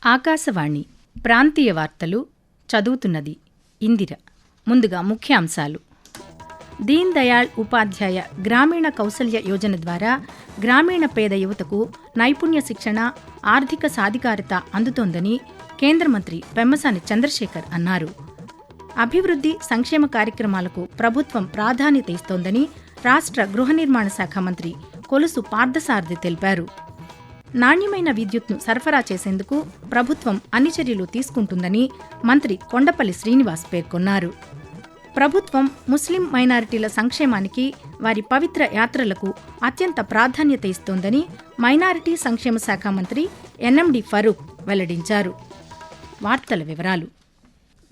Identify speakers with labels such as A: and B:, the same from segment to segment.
A: ఆకాశవాణి ప్రాంతీయ వార్తలు చదువుతున్నది ఇందిర. ముందుగా ముఖ్యాంశాలు. దీన్ దయాళ్ ఉపాధ్యాయ గ్రామీణ కౌశల్య యోజన ద్వారా గ్రామీణ పేద యువతకు నైపుణ్య శిక్షణ, ఆర్థిక సాధికారత అందుతోందని కేంద్ర మంత్రి పెమ్మసాని చంద్రశేఖర్ అన్నారు. అభివృద్ధి, సంక్షేమ కార్యక్రమాలకు ప్రభుత్వం ప్రాధాన్యత ఇస్తోందని రాష్ట్ర గృహ నిర్మాణ శాఖ మంత్రి కొలుసు పార్థసారథి తెలిపారు. నాణ్యమైన విద్యుత్ను సరఫరా చేసేందుకు ప్రభుత్వం అన్ని చర్యలు తీసుకుంటుందని మంత్రి కొండపల్లి శ్రీనివాస్ పేర్కొన్నారు. ప్రభుత్వం ముస్లిం మైనారిటీల సంక్షేమానికి, వారి పవిత్ర యాత్రలకు అత్యంత ప్రాధాన్యత ఇస్తోందని మైనారిటీ సంక్షేమ శాఖ మంత్రి ఎన్ఎండి ఫరూక్ వెల్లడించారు. వార్తల వివరాలు.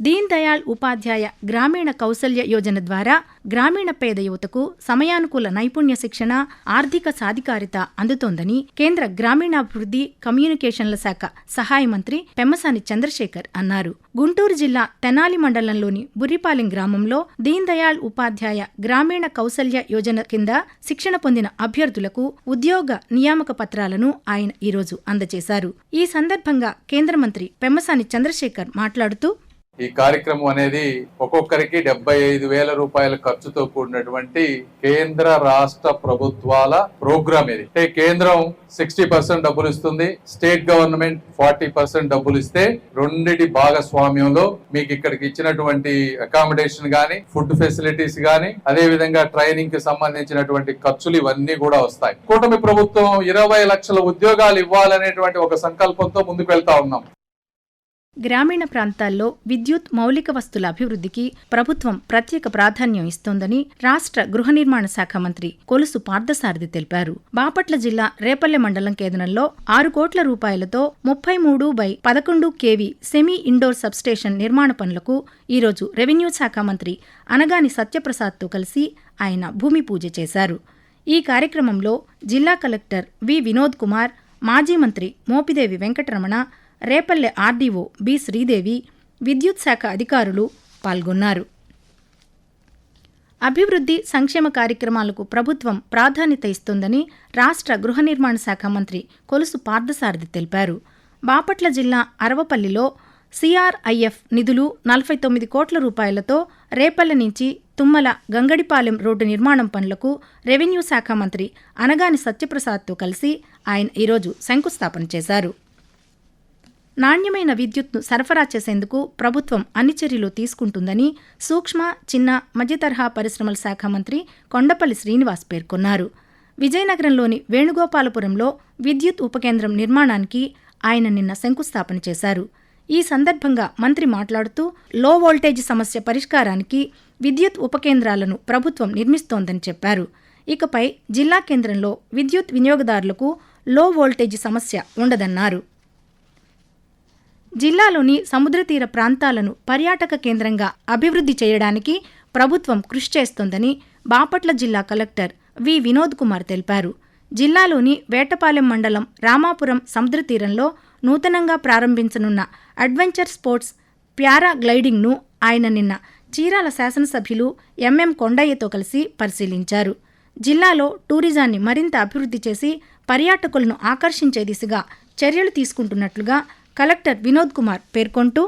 A: దీన్ దయాళ్ ఉపాధ్యాయ గ్రామీణ కౌశల్య యోజన ద్వారా గ్రామీణ పేద యువతకు సమయానుకూల నైపుణ్య శిక్షణ, ఆర్థిక సాధికారిత అందుతోందని కేంద్ర గ్రామీణాభివృద్ధి, కమ్యూనికేషన్ల శాఖ సహాయ మంత్రి పెమ్మసాని చంద్రశేఖర్ అన్నారు. గుంటూరు జిల్లా తెనాలి మండలంలోని బుర్రిపాలెం గ్రామంలో దీన్ దయాళ్ ఉపాధ్యాయ గ్రామీణ కౌశల్య యోజన కింద శిక్షణ పొందిన అభ్యర్థులకు ఉద్యోగ నియామక పత్రాలను ఆయన ఈరోజు అందజేశారు. ఈ సందర్భంగా కేంద్ర మంత్రి పెమ్మసాని చంద్రశేఖర్ మాట్లాడుతూ,
B: ఈ కార్యక్రమం అనేది ఒక్కొక్కరికి 75,000 రూపాయల ఖర్చుతో కూడినటువంటి కేంద్ర రాష్ట్ర ప్రభుత్వాల ప్రోగ్రామ్ ఇది. అంటే కేంద్రం 60% డబ్బులు ఇస్తుంది, స్టేట్ గవర్నమెంట్ 40% డబ్బులు ఇస్తే రెండిటి భాగస్వామ్యంలో మీకు ఇక్కడికి ఇచ్చినటువంటి అకామిడేషన్ గానీ, ఫుడ్ ఫెసిలిటీస్ గానీ, అదే విధంగా ట్రైనింగ్ కి సంబంధించినటువంటి ఖర్చులు ఇవన్నీ కూడా వస్తాయి. కూటమి ప్రభుత్వం 20 లక్షల ఉద్యోగాలు ఇవ్వాలనేటువంటి ఒక సంకల్పంతో ముందుకు వెళ్తా ఉన్నాం.
A: గ్రామీణ ప్రాంతాల్లో విద్యుత్ మౌలిక వస్తుల అభివృద్ధికి ప్రభుత్వం ప్రత్యేక ప్రాధాన్యం ఇస్తోందని రాష్ట్ర గృహ నిర్మాణ శాఖ మంత్రి కొలుసు పార్థసారథి తెలిపారు. బాపట్ల జిల్లా రేపల్లె మండలం కేంద్రంలో 6 కోట్ల రూపాయలతో 33/11 kV సెమీ ఇండోర్ సబ్స్టేషన్ నిర్మాణ పనులకు ఈరోజు రెవెన్యూ శాఖ మంత్రి అనగాని సత్యప్రసాద్తో కలిసి ఆయన భూమి పూజ చేశారు. ఈ కార్యక్రమంలో జిల్లా కలెక్టర్ వి వినోద్ కుమార్, మాజీ మంత్రి మోపిదేవి వెంకటరమణ, రేపల్లె ఆర్డీఓ బి శ్రీదేవి, విద్యుత్ శాఖ అధికారులు పాల్గొన్నారు. అభివృద్ధి, సంక్షేమ కార్యక్రమాలకు ప్రభుత్వం ప్రాధాన్యత ఇస్తోందని రాష్ట్ర గృహ నిర్మాణ శాఖ మంత్రి కొలుసు పార్థసారథి తెలిపారు. బాపట్ల జిల్లా అరవపల్లిలో సిఆర్ఐఎఫ్ నిధులు 49 కోట్ల రూపాయలతో రేపల్లె నుంచి తుమ్మల గంగడిపాలెం రోడ్డు నిర్మాణం పనులకు రెవెన్యూ శాఖ మంత్రి అనగాని సత్యప్రసాద్తో కలిసి ఆయన ఈరోజు శంకుస్థాపన చేశారు. నాణ్యమైన విద్యుత్ను సరఫరా చేసేందుకు ప్రభుత్వం అన్ని చర్యలు తీసుకుంటుందని సూక్ష్మ, చిన్న, మధ్యతరహా పరిశ్రమల శాఖ మంత్రి కొండపల్లి శ్రీనివాస్ పేర్కొన్నారు. విజయనగరంలోని వేణుగోపాలపురంలో విద్యుత్ ఉపకేంద్రం నిర్మాణానికి ఆయన నిన్న శంకుస్థాపన చేశారు. ఈ సందర్భంగా మంత్రి మాట్లాడుతూ, లో వోల్టేజ్ సమస్య పరిష్కారానికి విద్యుత్ ఉపకేంద్రాలను ప్రభుత్వం నిర్మిస్తోందని చెప్పారు. ఇకపై జిల్లా కేంద్రంలో విద్యుత్ వినియోగదారులకు లో వోల్టేజ్ సమస్య ఉండదన్నారు. జిల్లాలోని సముద్ర తీర ప్రాంతాలను పర్యాటక కేంద్రంగా అభివృద్ధి చేయడానికి ప్రభుత్వం కృషి చేస్తోందని బాపట్ల జిల్లా కలెక్టర్ వి వినోద్ కుమార్ తెలిపారు. జిల్లాలోని వేటపాలెం మండలం రామాపురం సముద్ర తీరంలో నూతనంగా ప్రారంభించనున్న అడ్వెంచర్ స్పోర్ట్స్ ప్యారా గ్లైడింగ్ను ఆయన నిన్న చీరాల శాసనసభ్యులు ఎంఎం కొండయ్యతో కలిసి పరిశీలించారు. జిల్లాలో టూరిజాన్ని మరింత అభివృద్ధి చేసి పర్యాటకులను ఆకర్షించే దిశగా చర్యలు తీసుకుంటున్నట్లుగా కలెక్టర్ వినోద్ కుమార్ పేర్కొంటూ,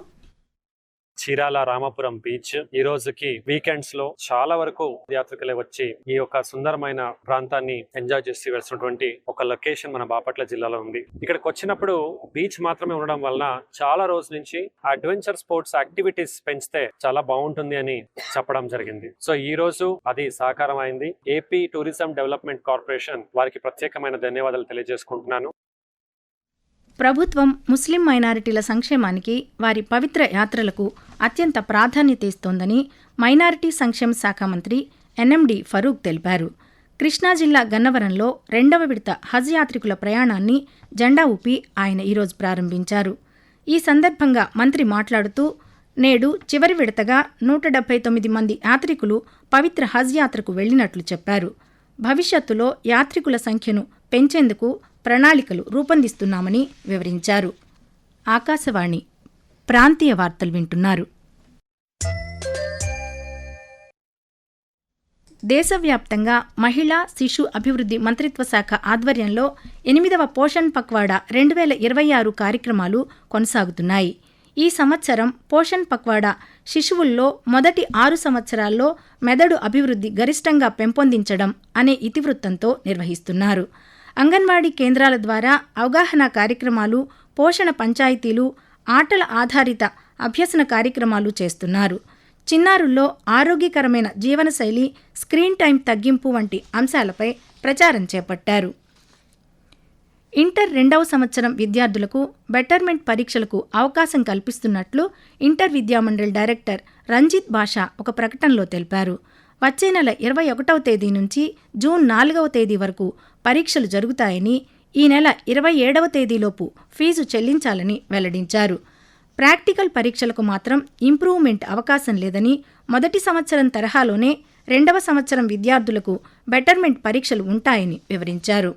C: చీరాల రామాపురం బీచ్ ఈ రోజుకి వీకెండ్స్ లో చాలా వరకు యాత్రికులే వచ్చి ఈ యొక్క సుందరమైన ప్రాంతాన్ని ఎంజాయ్ చేసి వెళ్తున్నటువంటి ఒక లొకేషన్ మన బాపట్ల జిల్లాలో ఉంది. ఇక్కడికి వచ్చినప్పుడు బీచ్ మాత్రమే ఉండడం వలన చాలా రోజుల నుంచి అడ్వెంచర్ స్పోర్ట్స్ యాక్టివిటీస్ పెంచితే చాలా బాగుంటుంది అని చెప్పడం జరిగింది. సో ఈ రోజు అది సాకారం అయింది. ఏపీ టూరిజం డెవలప్మెంట్ కార్పొరేషన్ వారికి ప్రత్యేకమైన ధన్యవాదాలు తెలియజేసుకుంటున్నాను.
A: ప్రభుత్వం ముస్లిం మైనారిటీల సంక్షేమానికి, వారి పవిత్ర యాత్రలకు అత్యంత ప్రాధాన్యత ఇస్తోందని మైనారిటీ సంక్షేమ శాఖ మంత్రి ఎన్ఎండి ఫరూక్ తెలిపారు. కృష్ణా జిల్లా గన్నవరంలో 2వ విడత హజ్ యాత్రికుల ప్రయాణాన్ని జెండా ఊపి ఆయన ఈరోజు ప్రారంభించారు. ఈ సందర్భంగా మంత్రి మాట్లాడుతూ, నేడు చివరి విడతగా 179 మంది యాత్రికులు పవిత్ర హజ్ యాత్రకు వెళ్లినట్లు చెప్పారు. భవిష్యత్తులో యాత్రికుల సంఖ్యను పెంచేందుకు ప్రణాళికలు రూపొందిస్తున్నామని వివరించారు. ఆకాశవాణి ప్రాంతీయ వార్తలు వింటున్నారు. దేశవ్యాప్తంగా మహిళా శిశు అభివృద్ధి మంత్రిత్వ శాఖ ఆధ్వర్యంలో 8వ పోషణ్ పక్వాడా 2026 కార్యక్రమాలు కొనసాగుతున్నాయి. ఈ సంవత్సరం పోషణ్ పక్వాడా శిశువుల్లో మొదటి 6 సంవత్సరాల్లో మెదడు అభివృద్ధి గరిష్టంగా పెంపొందించడం అనే ఇతివృత్తంతో నిర్వహిస్తున్నారు. అంగన్వాడీ కేంద్రాల ద్వారా అవగాహన కార్యక్రమాలు, పోషణ పంచాయతీలు, ఆటల ఆధారిత అభ్యసన కార్యక్రమాలు చేస్తున్నారు. చిన్నారుల్లో ఆరోగ్యకరమైన జీవనశైలి, స్క్రీన్ టైం తగ్గింపు వంటి అంశాలపై ప్రచారం చేపట్టారు. ఇంటర్ 2వ సంవత్సరం విద్యార్థులకు బెటర్మెంట్ పరీక్షలకు అవకాశం కల్పిస్తున్నట్లు ఇంటర్ విద్యామండలి డైరెక్టర్ రంజిత్ బాషా ఒక ప్రకటనలో తెలిపారు. వచ్చే నెల 21వ తేదీ నుంచి జూన్ 4వ తేదీ వరకు పరీక్షలు జరుగుతాయని, ఈ నెల 27వ తేదీలోపు ఫీజు చెల్లించాలని వెల్లడించారు. ప్రాక్టికల్ పరీక్షలకు మాత్రం ఇంప్రూవ్మెంట్ అవకాశం లేదని, మొదటి సంవత్సరం తరహాలోనే 2వ సంవత్సరం విద్యార్థులకు బెటర్మెంట్ పరీక్షలు ఉంటాయని వివరించారు.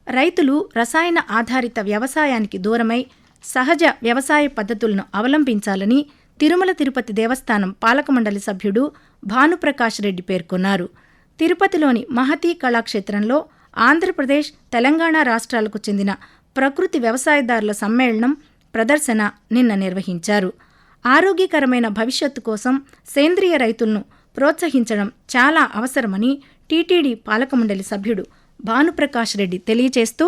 A: రైతులు రసాయన ఆధారిత వ్యవసాయానికి దూరమై సహజ వ్యవసాయ పద్ధతులను అవలంబించాలని తిరుమల తిరుపతి దేవస్థానం పాలకమండలి సభ్యుడు భానుప్రకాష్ రెడ్డి పేర్కొన్నారు. తిరుపతిలోని మహతీ కళాక్షేత్రంలో ఆంధ్రప్రదేశ్, తెలంగాణ రాష్ట్రాలకు చెందిన ప్రకృతి వ్యవసాయదారుల సమ్మేళనం, ప్రదర్శన నిన్న నిర్వహించారు. ఆరోగ్యకరమైన భవిష్యత్తు కోసం సేంద్రియ రైతులను ప్రోత్సహించడం చాలా అవసరమని టీటీడీ పాలకమండలి సభ్యుడు భానుప్రకాష్ రెడ్డి తెలియజేస్తూ,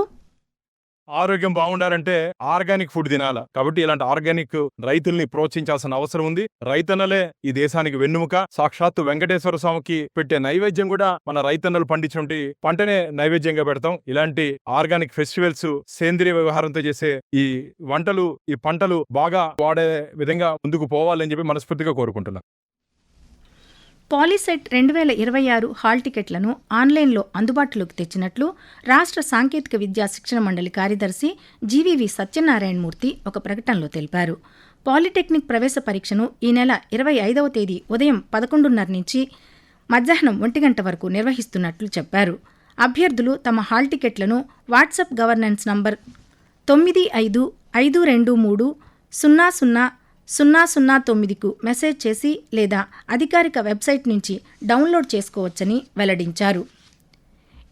D: ఆరోగ్యం బాగుండాలంటే ఆర్గానిక్ ఫుడ్ తినాల. కాబట్టి ఇలాంటి ఆర్గానిక్ రైతుల్ని ప్రోత్సహించాల్సిన అవసరం ఉంది. రైతన్నలే ఈ దేశానికి వెన్నుముక. సాక్షాత్తు వెంకటేశ్వర స్వామికి పెట్టే నైవేద్యం కూడా మన రైతన్నలు పండించుంటే పంటనే నైవేద్యంగా పెడతాం. ఇలాంటి ఆర్గానిక్ ఫెస్టివల్స్, సేంద్రియ వ్యవహారంతో చేసే ఈ వంటలు, ఈ పంటలు బాగా వాడే విధంగా ముందుకు పోవాలని చెప్పి మనస్ఫూర్తిగా కోరుకుంటున్నాం.
A: పాలిసెట్ 2026 హాల్ టికెట్లను ఆన్లైన్లో అందుబాటులోకి తెచ్చినట్లు రాష్ట్ర సాంకేతిక విద్యా శిక్షణ మండలి కార్యదర్శి జీవీవి సత్యనారాయణమూర్తి ఒక ప్రకటనలో తెలిపారు. పాలిటెక్నిక్ ప్రవేశ పరీక్షను ఈ నెల 25వ తేదీ ఉదయం 11:30 నుంచి మధ్యాహ్నం 1 గంట వరకు నిర్వహిస్తున్నట్లు చెప్పారు. అభ్యర్థులు తమ హాల్ టికెట్లను వాట్సాప్ గవర్నెన్స్ నంబర్ 9552230009కు మెసేజ్ చేసి లేదా అధికారిక వెబ్సైట్ నుంచి డౌన్లోడ్ చేసుకోవచ్చని వెల్లడించారు.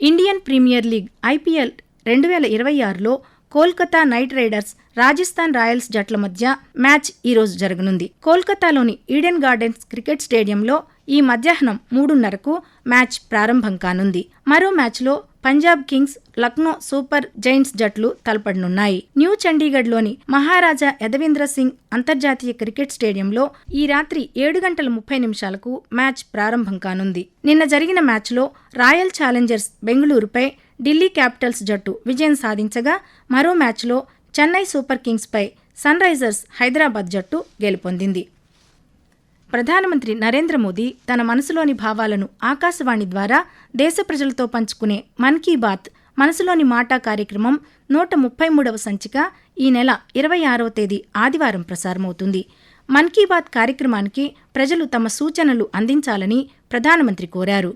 A: ఇండియన్ ప్రీమియర్ లీగ్ IPL 2026లో Kolkata Knight Riders, Rajasthan Royals జట్ల మధ్య మ్యాచ్ ఈరోజు జరగనుంది. కోల్కతాలోని ఈడెన్ గార్డెన్స్ క్రికెట్ స్టేడియంలో ఈ మధ్యాహ్నం 3:30కు మ్యాచ్ ప్రారంభం కానుంది. మరో మ్యాచ్లో Punjab Kings, Lucknow super Giants జట్లు తలపడనున్నాయి. న్యూ చండీగఢ్లోని మహారాజా యదవేంద్ర సింగ్ అంతర్జాతీయ క్రికెట్ స్టేడియంలో ఈ రాత్రి 7:30 మ్యాచ్ ప్రారంభం కానుంది. నిన్న జరిగిన మ్యాచ్లో రాయల్ ఛాలెంజర్స్ బెంగళూరుపై ఢిల్లీ క్యాపిటల్స్ జట్టు విజయం సాధించగా, మరో మ్యాచ్లో చెన్నై సూపర్ కింగ్స్పై సన్ రైజర్స్ హైదరాబాద్ జట్టు గెలుపొందింది. ప్రధానమంత్రి నరేంద్ర మోదీ తన మనసులోని భావాలను ఆకాశవాణి ద్వారా దేశ ప్రజలతో పంచుకునే మన్ కీ బాత్ మనసులోని మాట కార్యక్రమం 133వ సంచిక ఈ నెల 26వ తేదీ ఆదివారం ప్రసారమవుతుంది. మన్ కీ బాత్ కార్యక్రమానికి ప్రజలు తమ సూచనలు అందించాలని ప్రధానమంత్రి కోరారు.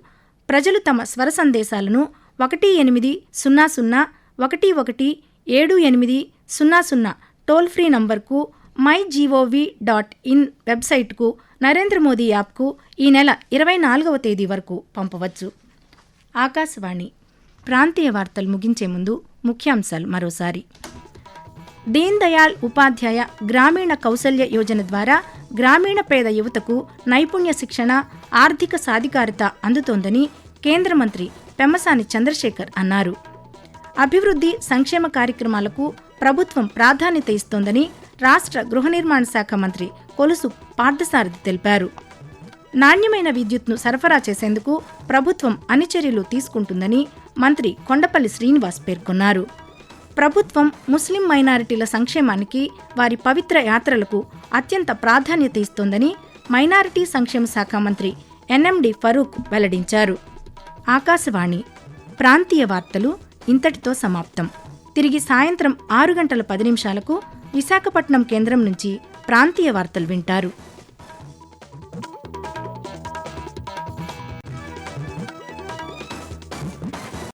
A: ప్రజలు తమ స్వర సందేశాలను 1800117800 టోల్ ఫ్రీ నంబర్కు, mygov.in వెబ్సైట్కు, నరేంద్ర మోదీ యాప్కు ఈ నెల 24వ తేదీ వరకు పంపవచ్చు. ఆకాశవాణి ప్రాంతీయ వార్తలు ముగించే ముందు ముఖ్యాంశాలు మరోసారి. దీన్ దయాళ్ ఉపాధ్యాయ గ్రామీణ కౌశల్య యోజన ద్వారా గ్రామీణ పేద యువతకు నైపుణ్య శిక్షణ, ఆర్థిక సాధికారత అందుతోందని కేంద్ర మంత్రి పెమ్మసాని చంద్రశేఖర్ అన్నారు. అభివృద్ధి, సంక్షేమ కార్యక్రమాలకు ప్రభుత్వం ప్రాధాన్యత ఇస్తోందని రాష్ట్ర గృహ నిర్మాణ శాఖ మంత్రి కొలుసు పార్థసారథి తెలిపారు. నాణ్యమైన విద్యుత్ను సరఫరా చేసేందుకు ప్రభుత్వం అన్ని చర్యలు తీసుకుంటుందని మంత్రి కొండపల్లి శ్రీనివాస్ పేర్కొన్నారు. ప్రభుత్వం ముస్లిం మైనారిటీల సంక్షేమానికి, వారి పవిత్ర యాత్రలకు అత్యంత ప్రాధాన్యత ఇస్తోందని మైనారిటీ సంక్షేమ శాఖ మంత్రి NMD ఫరూక్ వెల్లడించారు. ఆకాశవాణి ప్రాంతీయ వార్తలు ఇంతటితో సమాప్తం. తిరిగి సాయంత్రం 6:10 విశాఖపట్నం కేంద్రం నుంచి ప్రాంతీయ వార్తలు వింటారు.